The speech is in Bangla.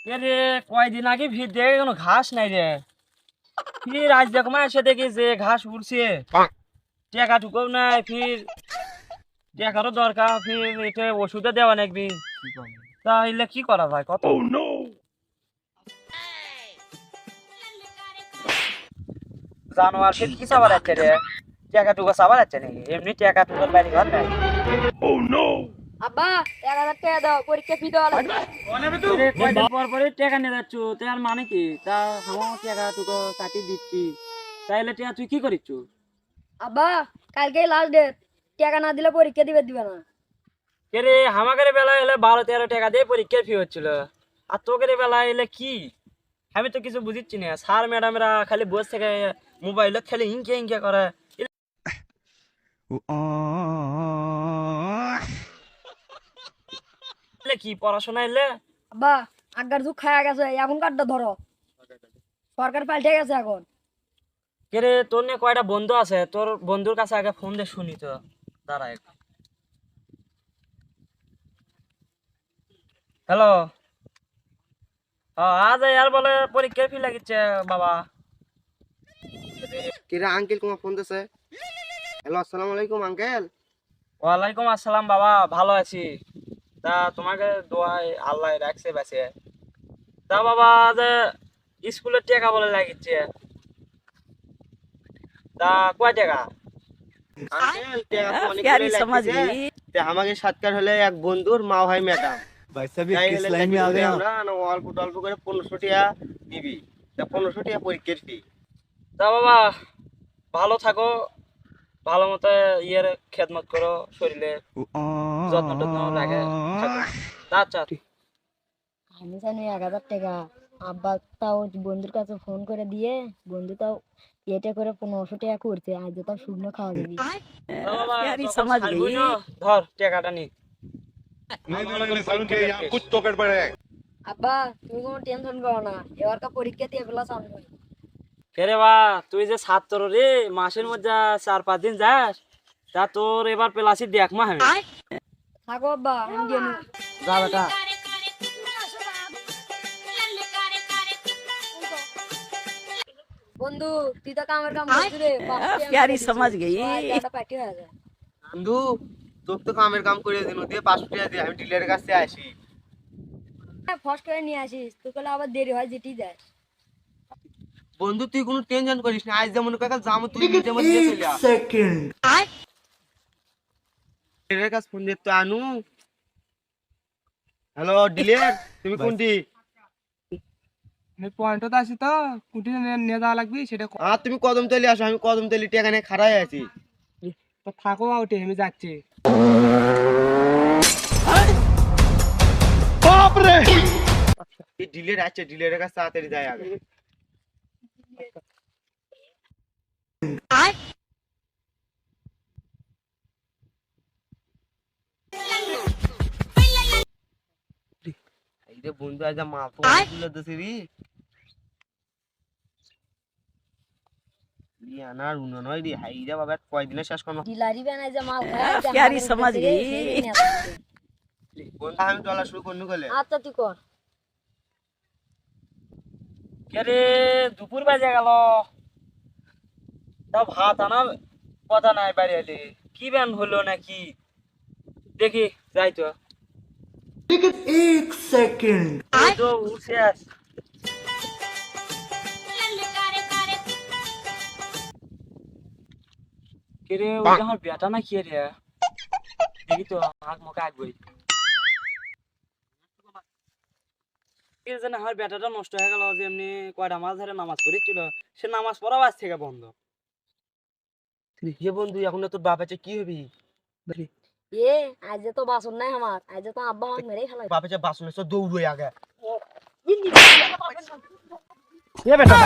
রে কয়দিন আগে ভিড় দেখে কোনো ঘাস নাই রে। ফির আজ দেখো মা এসে দেখি যে ঘাস উড়ছে, টাকা ঠুকেও নাই। ফির টাকারও দরকার, ফির এটা ওষুধে দেওয়া নাকবি। তাহলে কি করা যায় কত? জানোয়ার ফির কি চাবার আছে রে? টাকা টুকু চাবার আছে নাকি? এমনি টাকা টুকুর বাড়ি ঘর নাই। আব্বা 1000 টাকা দাও, পরীক্ষা ফি দেওয়া লাগবে। কয়দিন পর পরে টাকা নিয়ে যাচ্ছ, তার মানে কি? তা আমার টাকা টুকু কাটি দিচ্ছি, তাইলে টাকা তুই কি করিচ্ছ? আব্বা কালকেই লাস্ট ডেট, টাকা না দিলে পরীক্ষা দিবে না। কে রে, আমাদের বেলায় এলে 12-13 টাকা দিয়ে পরীক্ষার ফি হচ্ছিল, আর তোদের বেলায় এলে কি? আমি তো কিছু বুঝিচ্ছি না। স্যার ম্যাডামরা খালি বসে থেকে মোবাইলে খেলে ইনকে ইনকে করে। এলে কি পড়াশোনা এলে? আব্বা আগার যুগ খায়া গেছে, এখন কাটটা ধরো, সরকার পাল্টে গেছে এখন। কে রে, তোর নিয়ে কয়টা বন্ধু আছে? তোর বন্ধুর কাছে আগে ফোন দিয়ে শুনি তো। দাঁড়া একটু। হ্যালো, আজ আর বলে পরীক্ষার ফি লাগিচ্ছে বাবা। কিরে আঙ্কেল তোমার ফোন দিছে? হ্যালো, আসসালামু আলাইকুম আঙ্কেল। ওয়ালাইকুম আসসালাম বাবা, ভালো আছি। তা তোমাকে দোয়াই আল্লাহ রাখছে বেঁচে। তা বাবা যে স্কুলের টাকা বলে লাগিচ্ছে, তা কয় টাকা? আঙ্কেল টাকা তো অনেকগুলো লাগছে। তে আমাকে সাতকার হলে এক বন্ধুর মা হয় ম্যাডাম, भाई साहब ये তাই किस হলে लाइन में आ गए आप? আমরা না অল্প অল্প করে 1500 টাকা দিবি। তা 1500 টাকা পরীক্ষার ফি। তা বাবা ভালো থাকো, ভালো মতো ইয়ের খেদমত করো, শরীরে যত্ন টত্ন রাখে থাকো। তা আচ্ছা আমি জানি 1000 টাকা, আব্বা তাও বন্ধুর কাছে ফোন করে দিয়ে, বন্ধু তাও এটা করে 1500 টাকা করছে, আজ তাও শুকনো খাওয়া দিবি। তা বাবা যখন ছাড়বই না, ধর টাকাটা নি। नहीं सारुण के यहाँ कुछ तो गड़बड़ है। আব্বা তুমি কোনো টেনশন করো না, এবারকার পরীক্ষা দিয়ে ফেলা সামনে। রে বা, তুই যে ছাত্র রে, মাসের মধ্যে 4-5 দিন যাস, তা তোর এবার পেলাসি দেখ মা আমি। থাকো আব্বা, আমি দিয়ে নেবো। যা বেটা। বন্ধু তুই তো কামের কাম করছিস রে, প্যারি সমাজ গই এটা পার্টি হয়ে যায়। বন্ধু তোকে তো কামের কাম করে দিন, দিয়ে 500 টাকা দিয়ে আমি ডিলারের কাছে আসি। ফস করে নিয়ে আসিস, তুই কলে আবার দেরি হয় যেটি যাস। বন্ধু তুই কোনো টেনশন করিস না, আজ যেমন কাকা জাম তুই নিজে মধ্যে দিয়ে চলে আয়। ডিলারের কাছে ফোন দিয়ে তো আনু। হ্যালো ডিলার, তুমি কোনটি? পয়েন্টত আছি তো, কুটি নিয়ে যাওয়া লাগবে সেটা আর তুমি কদম তলি আসো, আমি কদম তলি টাকা নিয়ে খাড়াই আছি। তো থাকো আউটে, আমি যাচ্ছি। এই ডিলার আছে, ডিলারের কাছে তাড়াতাড়ি যায় আগে। এই রে বন্ধু আজ মা তো তুলে দিছে রে। না রুনা নয় রে, হাই রে বাবা কয়দিনে শেষ করবো। ডিলারি বানাই যে মাল খায়, প্যারি সমাজ গই। বন্ধু আমি চলা শুরু করনু গেলে। আচ্ছা তুই কর। কে রে, দুপুর বাজে গেল, তা ভাত আনার কথা নাই বাইরে এলে। কি ব্যান হলো নাকি দেখি, যাই তো। এই তো উঠছে আস। কে রে, ওই যে আমার বেটা না কি রে? দেখি তো আগ মুখে আগবই। কে জানে আমার বেটাটা নষ্ট হয়ে গেল, যে এমনি কয়টা মাস ধরে নামাজ পড়েছিল, সে নামাজ পড়াও আজ থেকে বন্ধ। হে বন্ধু এখন তোর বাপ আছে কি হবি? এ আজ তো বাসন নাই আমার, আজ তো আব্বা আমাকে মেরেই ফেলাই। বাপ আছে বাসন এসে দৌড়ই আগে। এ বেটা